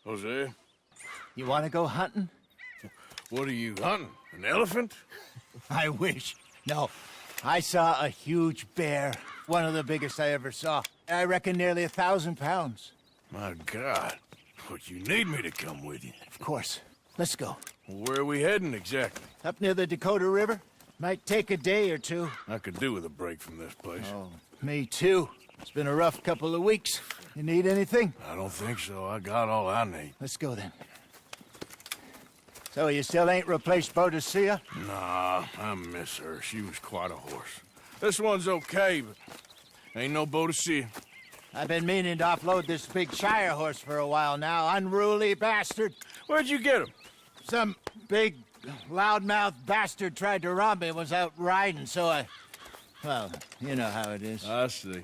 Jose, You want to go hunting? what are you hunting? An elephant? I wish. No. I saw a huge bear. One of the biggest I ever saw. I reckon nearly 1,000 pounds. My God. But you need me to come with you. Of course. Let's go. Where are we heading exactly? Up near the Dakota River. Might take a day or two. I could do with a break from this place. Oh, me too. It's been a rough couple of weeks. You need anything? I don't think so. I got all I need. Let's go then. So you still ain't replaced Boadicea? Nah, I miss her. She was quite a horse. This one's okay, but ain't no Boadicea. I've been meaning to offload this big Shire horse for a while now. Unruly bastard. Where'd you get him? Some big, loudmouth bastard tried to rob me and was out riding, so I... Well, you know how it is. I see.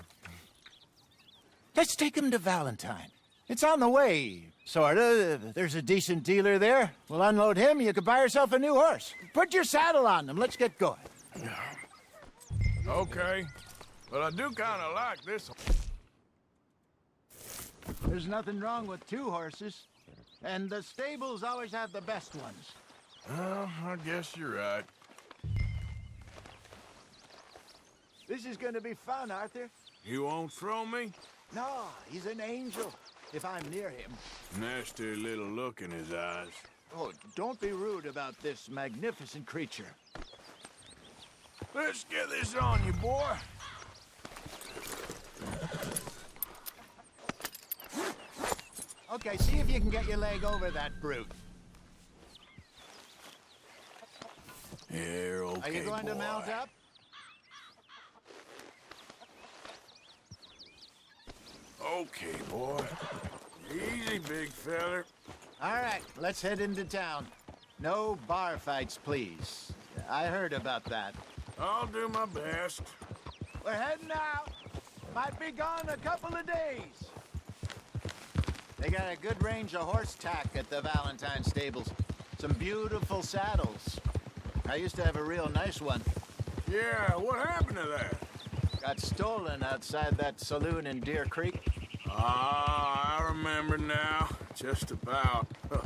Let's take him to Valentine. It's on the way, sorta. There's a decent dealer there. We'll unload him, you could buy yourself a new horse. Put your saddle on him, let's get going. Okay, but I do kind of like this. There's nothing wrong with two horses. And the stables always have the best ones. Well, I guess you're right. This is gonna be fun, Arthur. You won't throw me? No, he's an angel, if I'm near him. Nasty little look in his eyes. Oh, don't be rude about this magnificent creature. Let's get this on you, boy. Okay, see if you can get your leg over that brute. Here, okay, Are you going to mount up? Okay, boy. Easy, big feller. All right, let's head into town. No bar fights, please. I heard about that. I'll do my best. We're heading out. Might be gone a couple of days. They got a good range of horse tack at the Valentine stables. Some beautiful saddles. I used to have a real nice one. Yeah, what happened to that? Got stolen outside that saloon in Deer Creek. Ah, I remember now. Just about. Huh.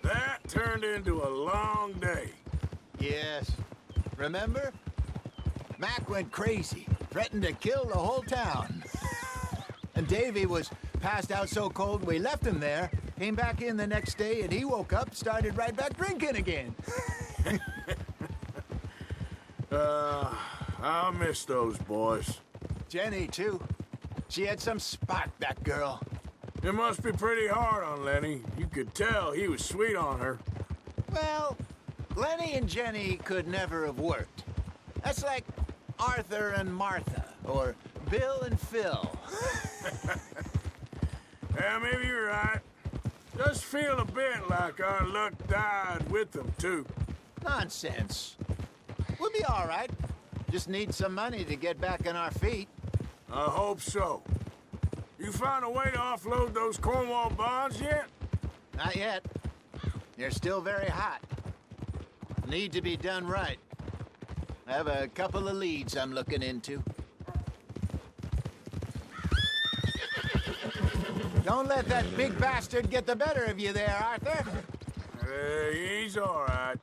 That turned into a long day. Yes. Remember? Mac went crazy, threatened to kill the whole town. And Davy was passed out so cold we left him there, came back in the next day, and he woke up, started right back drinking again. I'll miss those boys. Jenny, too. She had some spark, that girl. It must be pretty hard on Lenny. You could tell he was sweet on her. Well, Lenny and Jenny could never have worked. That's like Arthur and Martha, or Bill and Phil. Yeah, maybe you're right. Just feel a bit like our luck died with them, too. Nonsense. We'll be all right. Just need some money to get back on our feet. I hope so. You found a way to offload those Cornwall bonds yet? Not yet. They're still very hot. Need to be done right. I have a couple of leads I'm looking into. Don't let that big bastard get the better of you there, Arthur. Hey, he's all right.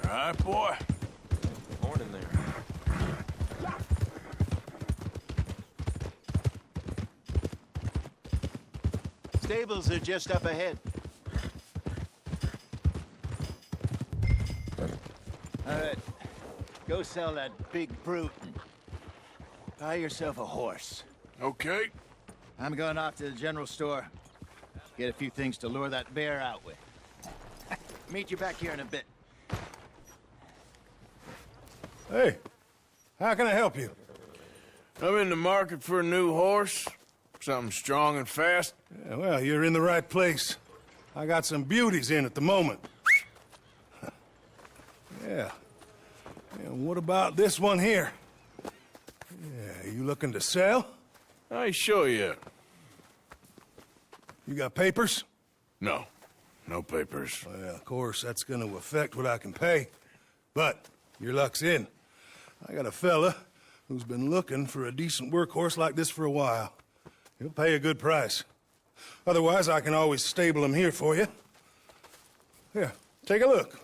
All right, boy. Morning there. Stables are just up ahead. All right. Go sell that big brute and buy yourself a horse. Okay. I'm going off to the general store. Get a few things to lure that bear out with. Meet you back here in a bit. Hey, how can I help you? I'm in the market for a new horse. Something strong and fast. Yeah, well, you're in the right place. I got some beauties in at the moment. Yeah. And what about this one here? Yeah, you looking to sell? I show you. You got papers? No. No papers. Well, of course, that's going to affect what I can pay. But your luck's in. I got a fella who's been looking for a decent workhorse like this for a while. He'll pay a good price. Otherwise, I can always stable him here for you. Here, take a look.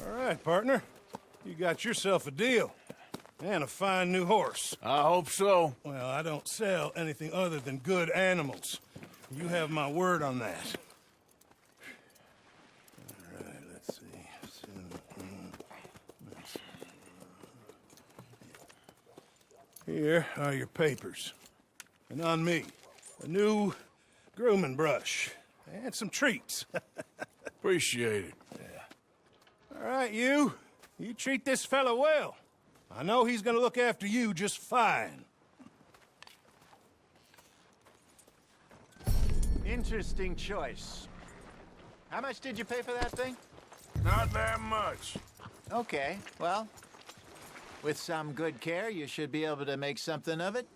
All right, partner. You got yourself a deal. And a fine new horse. I hope so. Well, I don't sell anything other than good animals. You have my word on that. All right, let's see. Here are your papers. And on me, a new grooming brush. And some treats. Appreciate it. All right, you treat this fella well. I know he's gonna look after you just fine. Interesting choice. How much did you pay for that thing? Not that much. Okay, well, with some good care, you should be able to make something of it.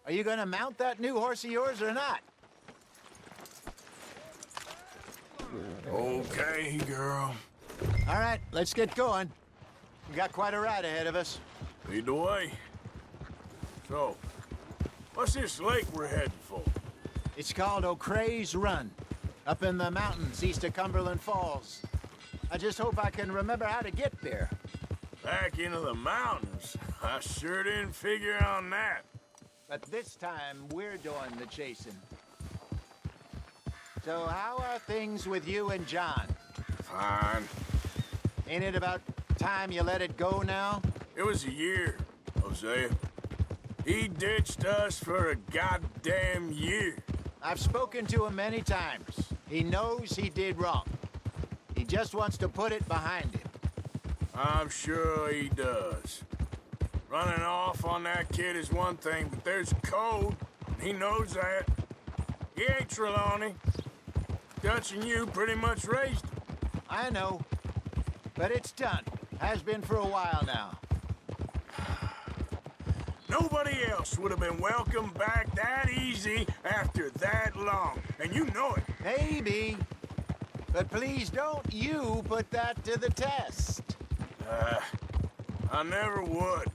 Are you gonna mount that new horse of yours or not? Okay, girl. All right, let's get going. We got quite a ride ahead of us. Lead the way. So, what's this lake we're heading for? It's called O'Creagh's Run, up in the mountains east of Cumberland Falls. I just hope I can remember how to get there. Back into the mountains? I sure didn't figure on that. But this time, we're doing the chasing. So how are things with you and John? Fine. Ain't it about time you let it go now? It was a year, Hosea. He ditched us for a goddamn year. I've spoken to him many times. He knows he did wrong. He just wants to put it behind him. I'm sure he does. Running off on that kid is one thing, but there's code. He knows that. He ain't Trelawney. Dutch and you pretty much raised him. I know. But it's done. Has been for a while now. Nobody else would have been welcomed back that easy after that long. And you know it. Maybe. But please don't you put that to the test. I never would.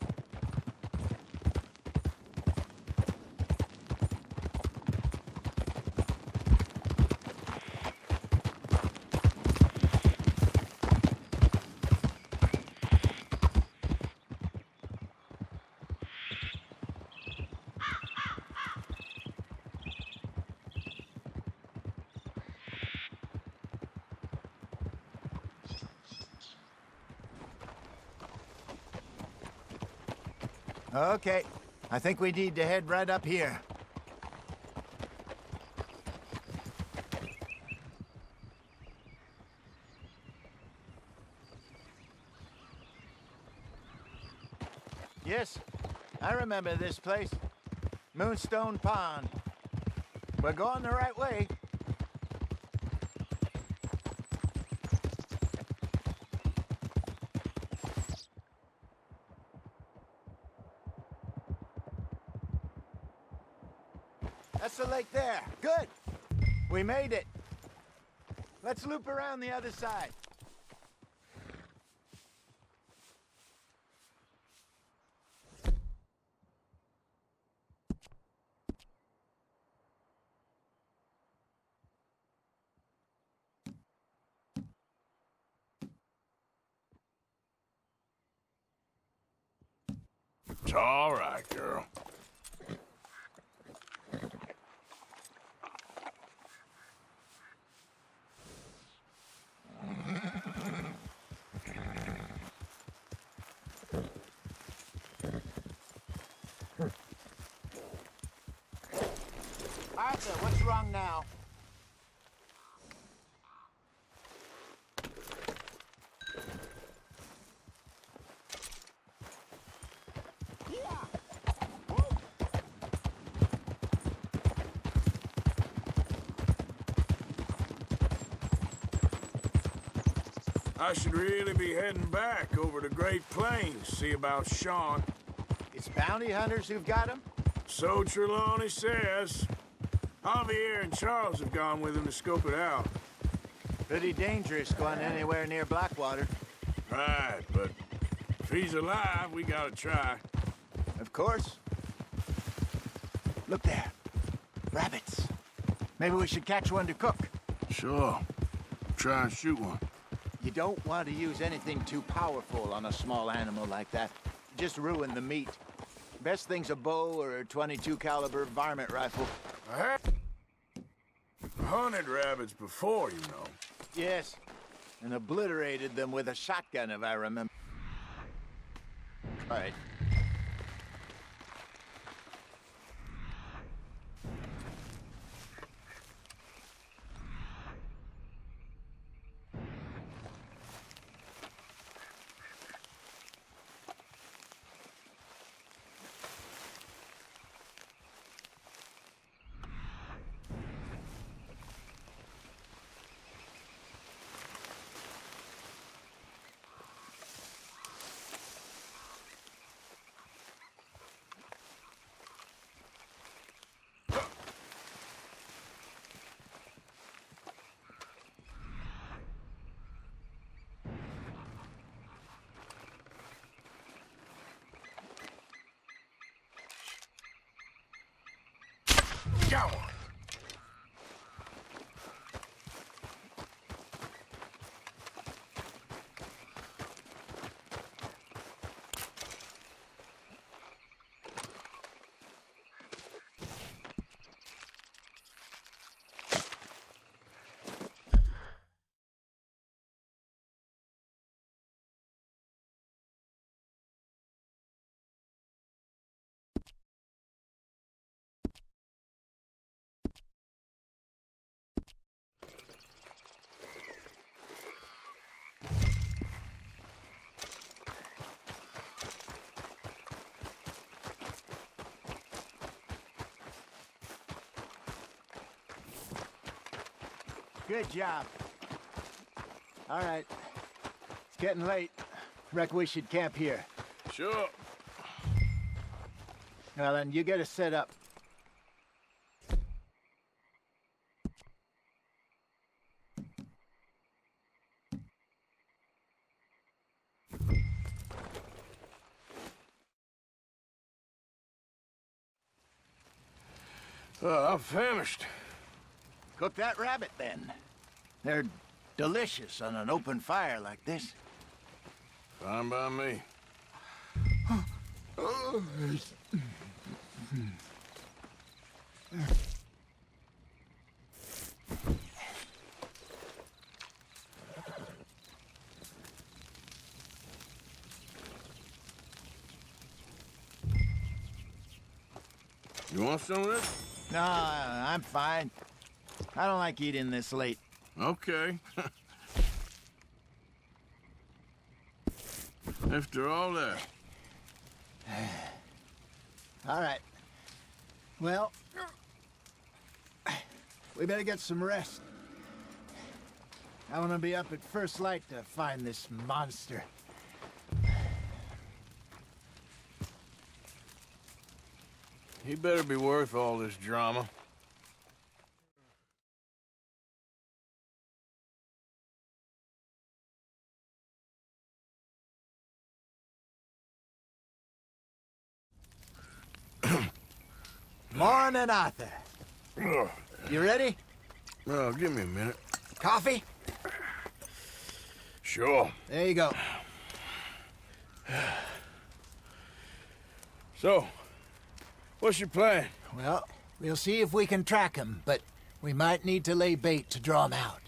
Okay. I think we need to head right up here. Yes, I remember this place. Moonstone Pond. We're going the right way. That's the lake there. Good. We made it. Let's loop around the other side. It's all right, girl. Arthur, what's wrong now? I should really be heading back over to Great Plains, see about Sean. It's bounty hunters who've got him? So Trelawney says. Javier and Charles have gone with him to scope it out. Pretty dangerous going anywhere near Blackwater. Right, but if he's alive, we gotta try. Of course. Look there. Rabbits. Maybe we should catch one to cook. Sure. Try and shoot one. You don't want to use anything too powerful on a small animal like that. Just ruin the meat. Best thing's a bow or a .22 caliber varmint rifle. I have hunted rabbits before, you know. Yes, and obliterated them with a shotgun, if I remember. All right. Got one. Good job. All right. It's getting late. Reckon we should camp here. Sure. Well, then, you get us set up. I'm famished. Cook that rabbit, then. They're delicious on an open fire like this. Fine by me. You want some of this? No, I'm fine. I don't like eating this late. Okay. After all that. All right. Well, we better get some rest. I want to be up at first light to find this monster. He better be worth all this drama. Morning, Arthur. Ugh. You ready? Well, give me a minute. Coffee? Sure. There you go. So, what's your plan? Well, we'll see if we can track him, but we might need to lay bait to draw him out.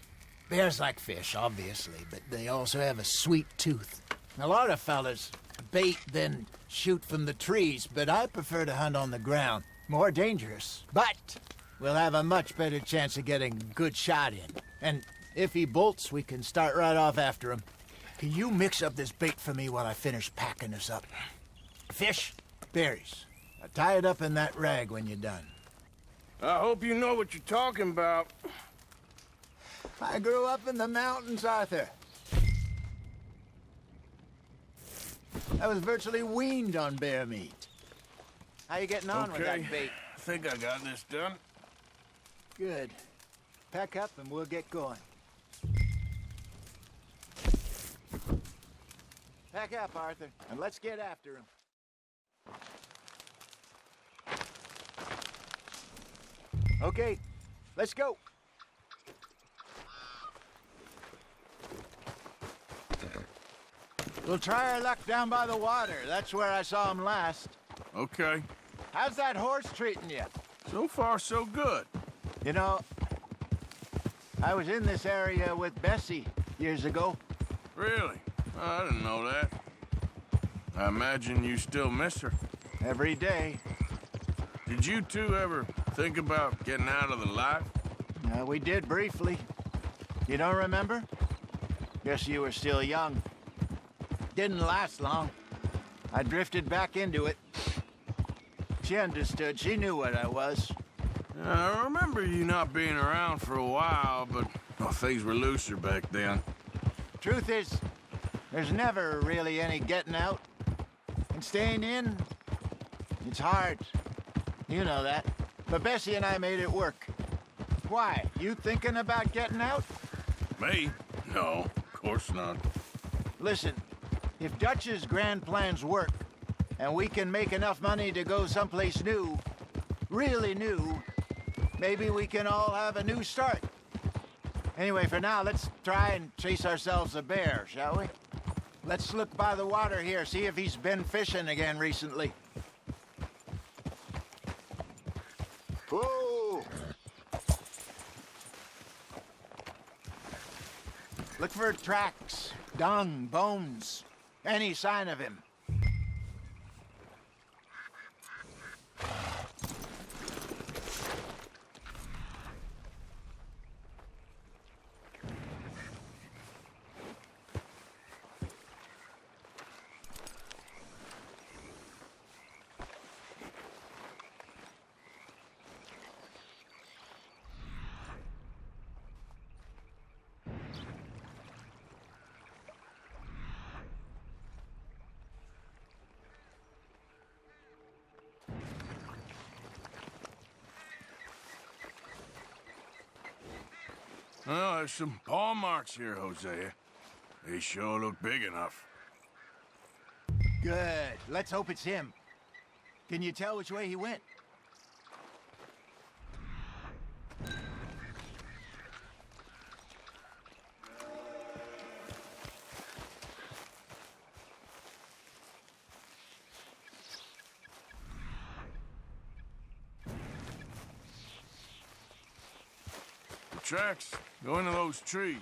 Bears like fish, obviously, but they also have a sweet tooth. A lot of fellas bait, then shoot from the trees, but I prefer to hunt on the ground. More dangerous, but we'll have a much better chance of getting a good shot in. And if he bolts, we can start right off after him. Can you mix up this bait for me while I finish packing this up? Fish, berries. Now tie it up in that rag when you're done. I hope you know what you're talking about. I grew up in the mountains, Arthur. I was virtually weaned on bear meat. How you getting on with that bait? I think I got this done. Good. Pack up and we'll get going. Pack up, Arthur, and let's get after him. Okay, let's go. We'll try our luck down by the water. That's where I saw him last. Okay. How's that horse treating you? So far, so good. You know, I was in this area with Bessie years ago. Really? I didn't know that. I imagine you still miss her. Every day. Did you two ever think about getting out of the life? We did briefly. You don't remember? Guess you were still young. Didn't last long. I drifted back into it. She understood. She knew what I was. I remember you not being around for a while, but well, things were looser back then. Truth is, there's never really any getting out. And staying in, it's hard. You know that. But Bessie and I made it work. Why? You thinking about getting out? Me? No, of course not. Listen, if Dutch's grand plans work, and we can make enough money to go someplace new, really new, maybe we can all have a new start. Anyway, for now, let's try and chase ourselves a bear, shall we? Let's look by the water here, see if he's been fishing again recently. Whoa! Look for tracks, dung, bones, any sign of him. Well, there's some paw marks here, Hosea. They sure look big enough. Good. Let's hope it's him. Can you tell which way he went? The tracks go into those trees.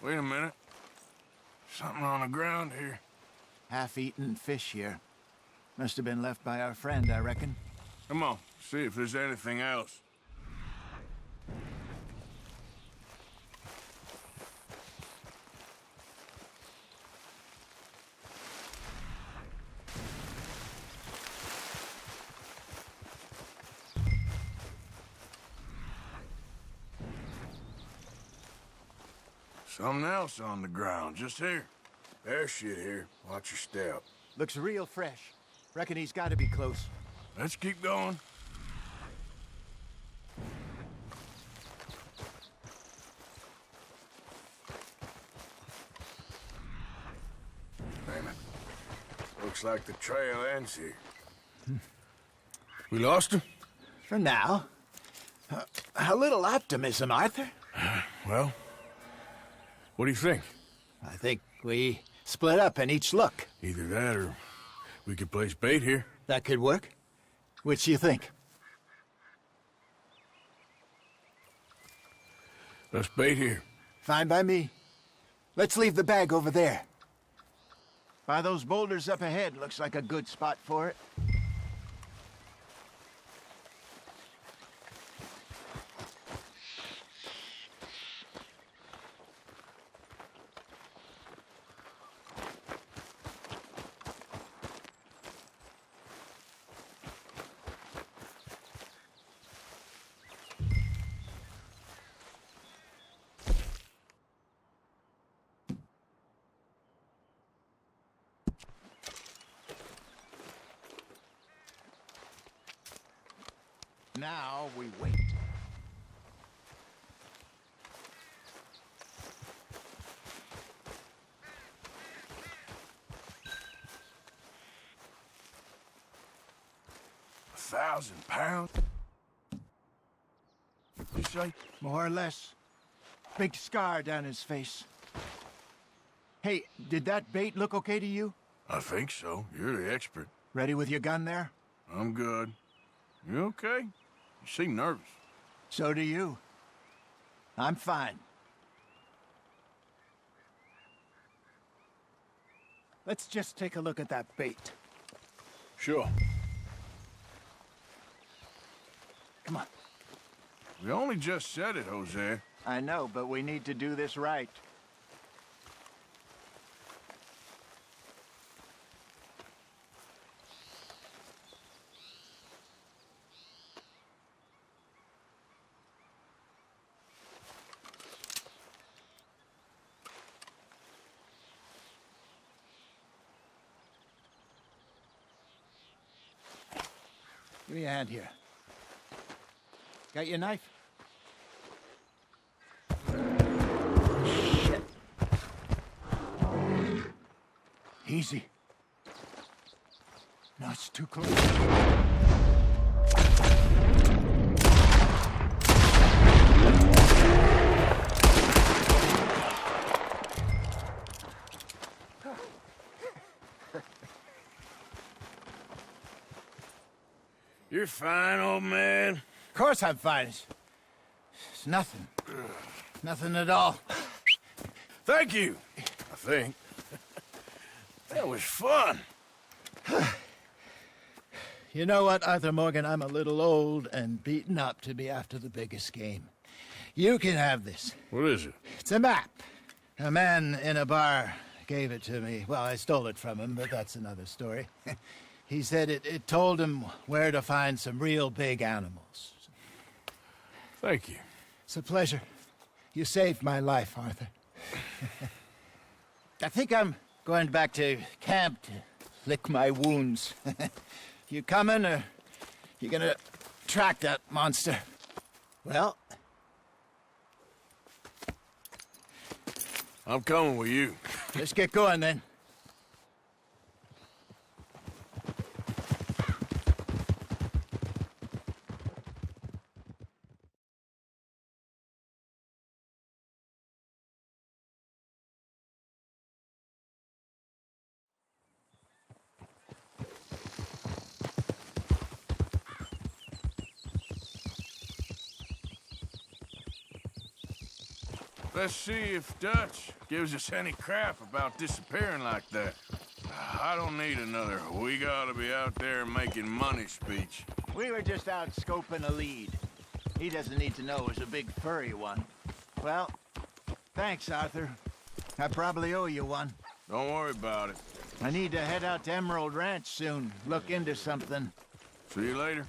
Wait a minute. Something on the ground here. Half-eaten fish here. Must have been left by our friend, I reckon. Come on, see if there's anything else. Something else on the ground, just here. There's shit here. Watch your step. Looks real fresh. Reckon he's got to be close. Let's keep going. Damn it. Looks like the trail ends here. We lost him? For now. A little optimism, Arthur. Well, what do you think? I think we split up and each look. Either that or we could place bait here. That could work. Which do you think? Let's bait here. Fine by me. Let's leave the bag over there. By those boulders up ahead, looks like a good spot for it. Now we wait. £1,000? You say? More or less. Big scar down his face. Hey, did that bait look okay to you? I think so. You're the expert. Ready with your gun there? I'm good. You okay? You seem nervous. So do you. I'm fine. Let's just take a look at that bait. Sure. Come on. We only just said it, Jose. I know, but we need to do this right. Give me a hand here. Got your knife? Shit. Easy. No, it's too close. You're fine, old man. Of course I'm fine. It's nothing. Nothing at all. Thank you, I think. That was fun. You know what, Arthur Morgan? I'm a little old and beaten up to be after the biggest game. You can have this. What is it? It's a map. A man in a bar gave it to me. Well, I stole it from him, but that's another story. He said it told him where to find some real big animals. Thank you. It's a pleasure. You saved my life, Arthur. I think I'm going back to camp to lick my wounds. You coming, or you gonna track that monster? Well, I'm coming with you. let's get going then. Let's see if Dutch gives us any crap about disappearing like that. I don't need another "we gotta be out there making money" speech. We were just out scoping a lead. He doesn't need to know it was a big furry one. Well, thanks, Arthur. I probably owe you one. Don't worry about it. I need to head out to Emerald Ranch soon. Look into something. See you later.